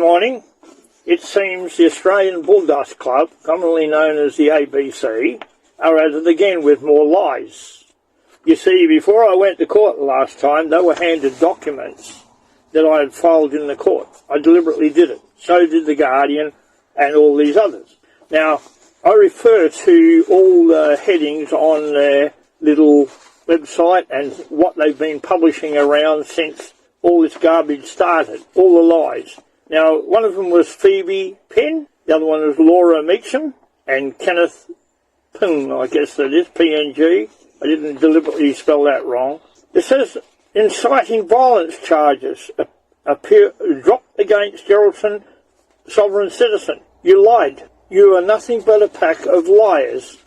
morning. It seems the Australian Bulldust Club, commonly known as the ABC, are at it again with more lies. You see, before I went to court the last time, they were handed documents that I had filed in the court. I deliberately did it. So did The Guardian and all these others. Now, I refer to all the headings on their little website and what they've been publishing around since all this garbage started, all the lies. Now, one of them was Phoebe Penn, the other one was Laura Meacham, and Kenneth Pung, I guess that is, PNG. I didn't deliberately spell that wrong. It says inciting violence charges appear dropped against Geraldton sovereign citizen. You lied. You are nothing but a pack of liars.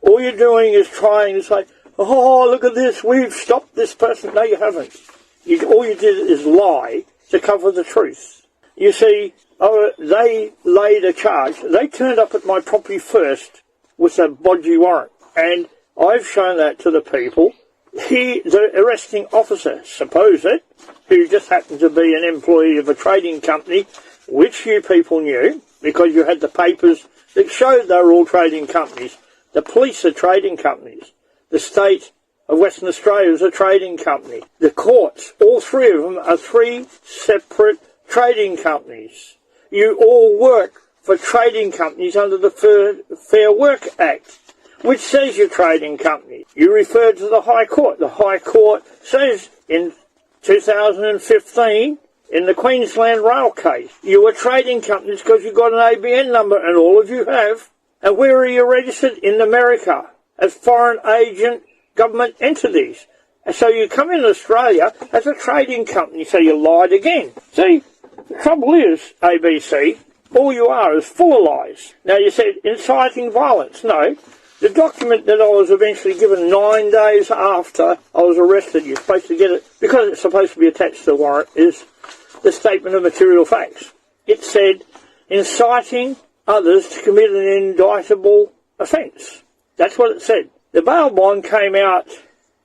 All you're doing is trying to say, oh, look at this, we've stopped this person. No, you haven't. All you did is lie to cover the truth. You see, they laid a charge. They turned up at my property first with a bodgy warrant. And I've shown that to the people. The arresting officer, supposed, who just happened to be an employee of a trading company, which you people knew, because you had the papers that showed they were all trading companies. The police are trading companies. The state of Western Australia is a trading company. The courts, all three of them, are three separate trading companies. You all work for trading companies under the Fair Work Act, which says you're trading companies. You referred to the High Court. The High Court says in 2015, in the Queensland Rail case, you were trading companies because you got an ABN number, and all of you have. And where are you registered? In America, as foreign agent government entities. And so you come in Australia as a trading company, so you lied again. See, the trouble is, ABC, all you are is full of lies. Now you said inciting violence. No, the document that I was eventually given 9 days after I was arrested, you're supposed to get it, because it's supposed to be attached to the warrant, is the statement of material facts. It said inciting others to commit an indictable offence. That's what it said. The bail bond came out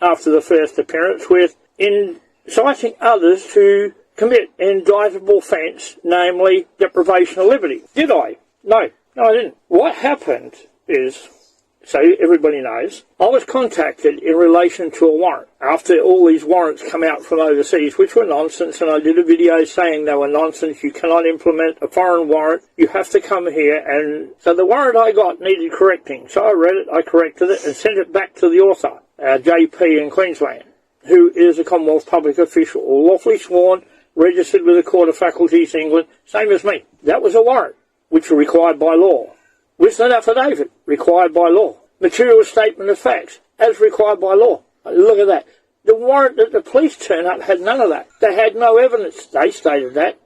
after the first appearance with inciting others to commit an indictable offence, namely deprivation of liberty. Did I? No, I didn't. What happened is, so everybody knows, I was contacted in relation to a warrant after all these warrants come out from overseas, which were nonsense, and I did a video saying they were nonsense. You cannot implement a foreign warrant. You have to come here. And so the warrant I got needed correcting. So I read it, I corrected it, and sent it back to the author, JP in Queensland, who is a Commonwealth public official, lawfully sworn, registered with the Court of Faculties England, same as me. That was a warrant, which were required by law. With an affidavit, required by law. Material statement of facts, as required by law. Look at that. The warrant that the police turned up had none of that. They had no evidence. They stated that.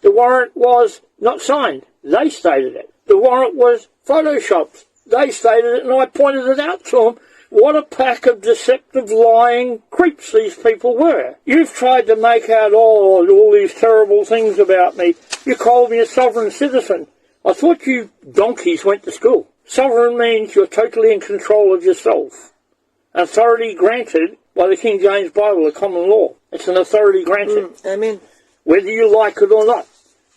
The warrant was not signed. They stated it. The warrant was photoshopped. They stated it, and I pointed it out to them. What a pack of deceptive, lying creeps these people were. You've tried to make out all these terrible things about me. You called me a sovereign citizen. I thought you donkeys went to school. Sovereign means you're totally in control of yourself. Authority granted by the King James Bible, the common law. It's an authority granted. Amen. Whether you like it or not.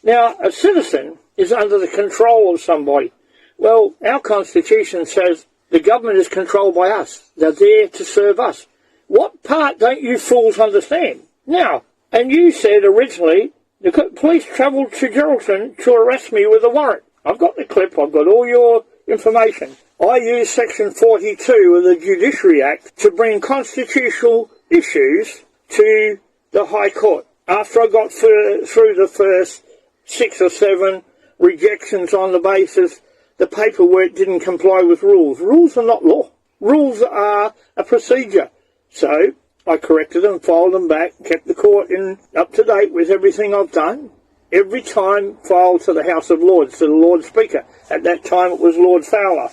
Now, a citizen is under the control of somebody. Well, our Constitution says the government is controlled by us. They're there to serve us. What part don't you fools understand? Now, and you said originally the police travelled to Geraldton to arrest me with a warrant. I've got the clip. I've got all your information. I used Section 42 of the Judiciary Act to bring constitutional issues to the High Court. After I got through the first 6 or 7 rejections on the basis the paperwork didn't comply with rules. Rules are not law. Rules are a procedure. So I corrected them, filed them back, kept the court up to date with everything I've done. Every time filed to the House of Lords, to the Lord Speaker. At that time it was Lord Fowler.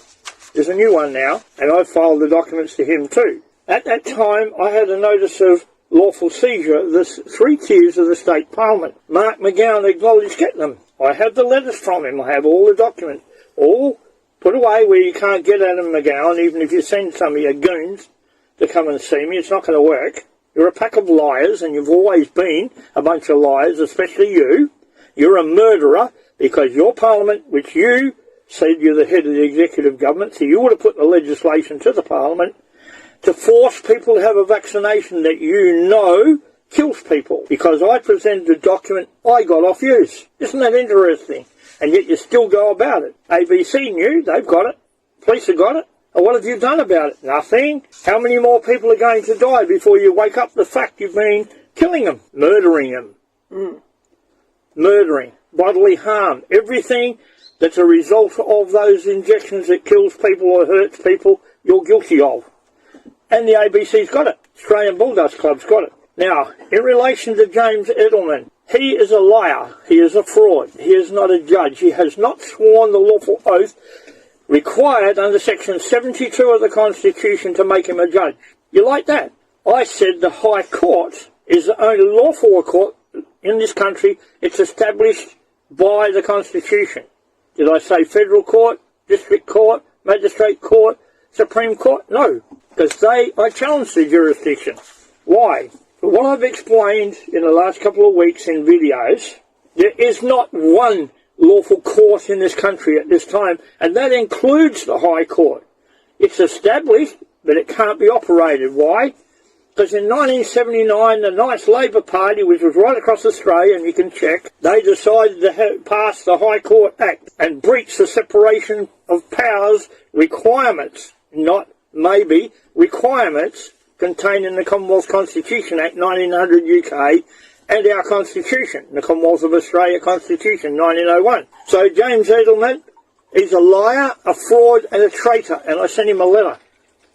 There's a new one now, and I filed the documents to him too. At that time I had a notice of lawful seizure of the 3 tiers of the State Parliament. Mark McGowan acknowledged getting them. I have the letters from him. I have all the documents. All put away where you can't get at them, McGowan, even if you send some of your goons to come and see me. It's not going to work. You're a pack of liars, and you've always been a bunch of liars, especially you. You're a murderer because your parliament, which you said you're the head of the executive government, so you would have put the legislation to the parliament to force people to have a vaccination that you know kills people, because I presented a document I got off yous. Isn't that interesting? And yet you still go about it. ABC knew, they've got it. Police have got it. And what have you done about it? Nothing. How many more people are going to die before you wake up the fact you've been killing them, murdering them? Murdering, bodily harm, everything that's a result of those injections that kills people or hurts people, you're guilty of. And the ABC's got it. Australian Bulldust Club's got it. Now, in relation to James Edelman, he is a liar. He is a fraud. He is not a judge. He has not sworn the lawful oath required under Section 72 of the Constitution to make him a judge. You like that? I said the High Court is the only lawful court in this country. It's established by the Constitution. Did I say federal court, district court, magistrate court, Supreme Court? No, because I challenged the jurisdiction. Why? For what I've explained in the last couple of weeks in videos, there is not one lawful court in this country at this time, and that includes the High Court. It's established, but it can't be operated. Why? Because in 1979, the Knights Labor Party, which was right across Australia, and you can check, they decided to pass the High Court Act and breach the separation of powers requirements, not maybe, requirements contained in the Commonwealth Constitution Act 1900 UK and our Constitution, the Commonwealth of Australia Constitution 1901. So James Edelman is a liar, a fraud and a traitor, and I sent him a letter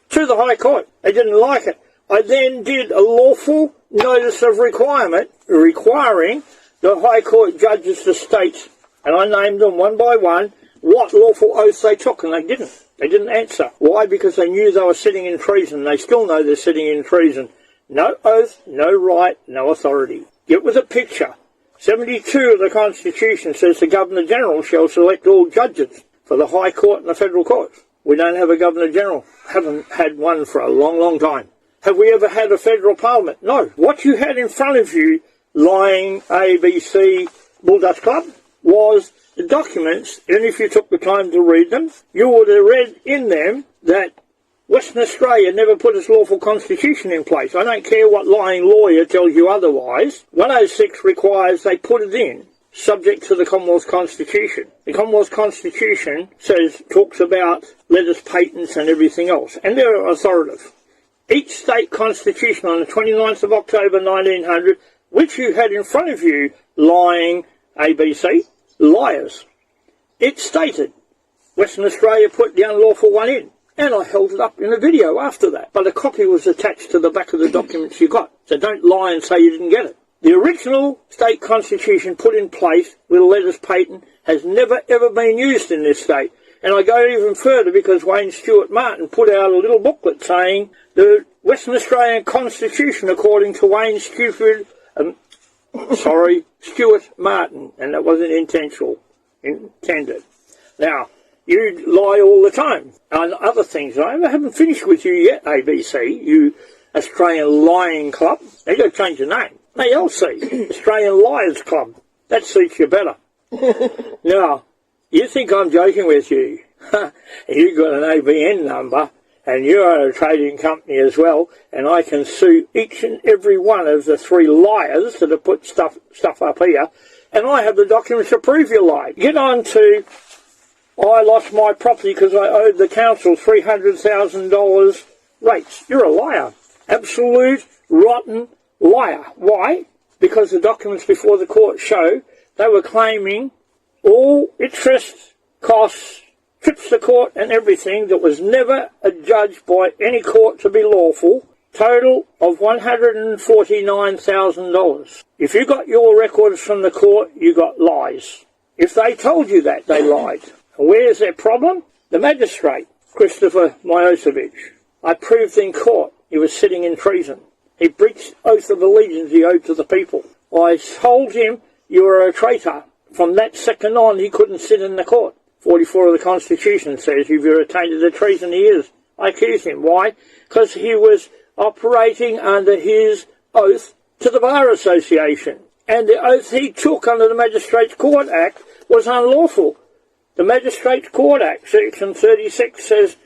to the High Court. They didn't like it. I then did a lawful notice of requirement requiring the High Court judges to state, and I named them one by one, what lawful oaths they took, and they didn't. They didn't answer. Why? Because they knew they were sitting in treason. They still know they're sitting in treason. No oath, no right, no authority. Get with a picture. 72 of the Constitution says the Governor-General shall select all judges for the High Court and the Federal Courts. We don't have a Governor-General. Haven't had one for a long, long time. Have we ever had a federal parliament? No. What you had in front of you, lying ABC Bulldust Club, was the documents, and if you took the time to read them, you would have read in them that Western Australia never put its lawful constitution in place. I don't care what lying lawyer tells you otherwise. 106 requires they put it in, subject to the Commonwealth Constitution. The Commonwealth Constitution talks about letters patents and everything else, and they're authoritative. Each state constitution on the 29th of October 1900, which you had in front of you, lying ABC, liars. It stated Western Australia put the unlawful one in, and I held it up in a video after that. But a copy was attached to the back of the documents you got, so don't lie and say you didn't get it. The original state constitution put in place with a letters patent has never ever been used in this state. And I go even further because Wayne Stewart Martin put out a little booklet saying the Western Australian Constitution, according to Wayne Stewart Martin, and that wasn't intended. Now, you lie all the time on other things. I haven't finished with you yet, ABC, you Australian Lying Club. They've got to change the name. ALC, Australian Liars Club. That suits you better. Now, you think I'm joking with you. You've got an ABN number, and you're a trading company as well, and I can sue each and every one of the three liars that have put stuff up here, and I have the documents to prove you lied. Get on to, I lost my property because I owed the council $300,000 rates. You're a liar. Absolute, rotten liar. Why? Because the documents before the court show they were claiming all interest, costs, trips to court and everything that was never adjudged by any court to be lawful, total of $149,000. If you got your records from the court, you got lies. If they told you that, they lied. And where's their problem? The magistrate, Christopher Milosevic. I proved in court he was sitting in treason. He breached oath of allegiance he owed to the people. I told him you were a traitor. From that second on, he couldn't sit in the court. 44 of the Constitution says if you're attainted of treason, he is. I accused him. Why? Because he was operating under his oath to the Bar Association. And the oath he took under the Magistrates Court Act was unlawful. The Magistrates Court Act, Section 36, says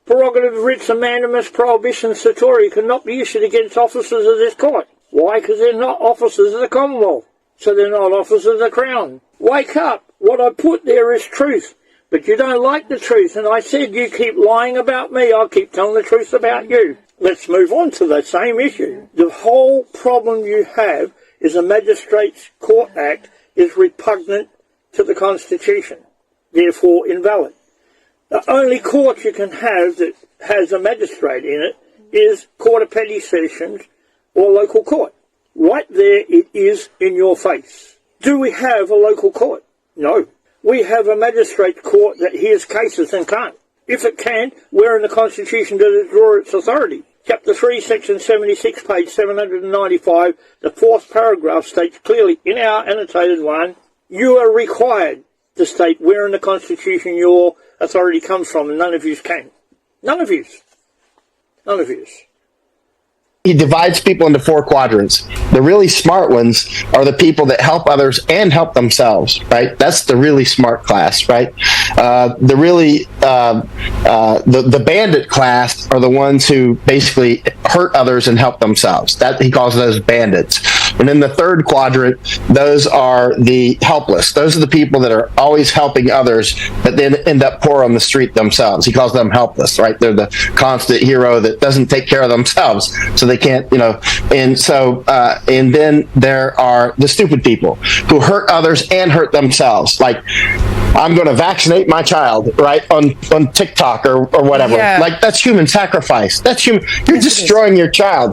prerogative writs and mandamus prohibition satori cannot be issued against officers of this court. Why? Because they're not officers of the Commonwealth. So they're not officers of the Crown. Wake up. What I put there is truth. But you don't like the truth. And I said, you keep lying about me, I'll keep telling the truth about you. Let's move on to the same issue. The whole problem you have is the Magistrates Court Act is repugnant to the Constitution, therefore invalid. The only court you can have that has a magistrate in it is Court of Petty Sessions or local court. Right there it is in your face. Do we have a local court? No. We have a magistrate court that hears cases and can't. If it can, where in the Constitution does it draw its authority? Chapter 3, Section 76, page 795, the fourth paragraph states clearly in our annotated one, you are required to state where in the Constitution your authority comes from, and none of you can. None of you. None of you. He divides people into four quadrants. The really smart ones are the people that help others and help themselves, right? That's the really smart class, right? The bandit class are the ones who basically hurt others and help themselves. That he calls those bandits. And in the third quadrant, those are the helpless. Those are the people that are always helping others, but then end up poor on the street themselves. He calls them helpless, right? They're the constant hero that doesn't take care of themselves, so they can't, and so, and then there are the stupid people who hurt others and hurt themselves. Like, I'm going to vaccinate my child, right, on TikTok or whatever. Yeah. Like, that's human sacrifice. That's human. You're destroying your child.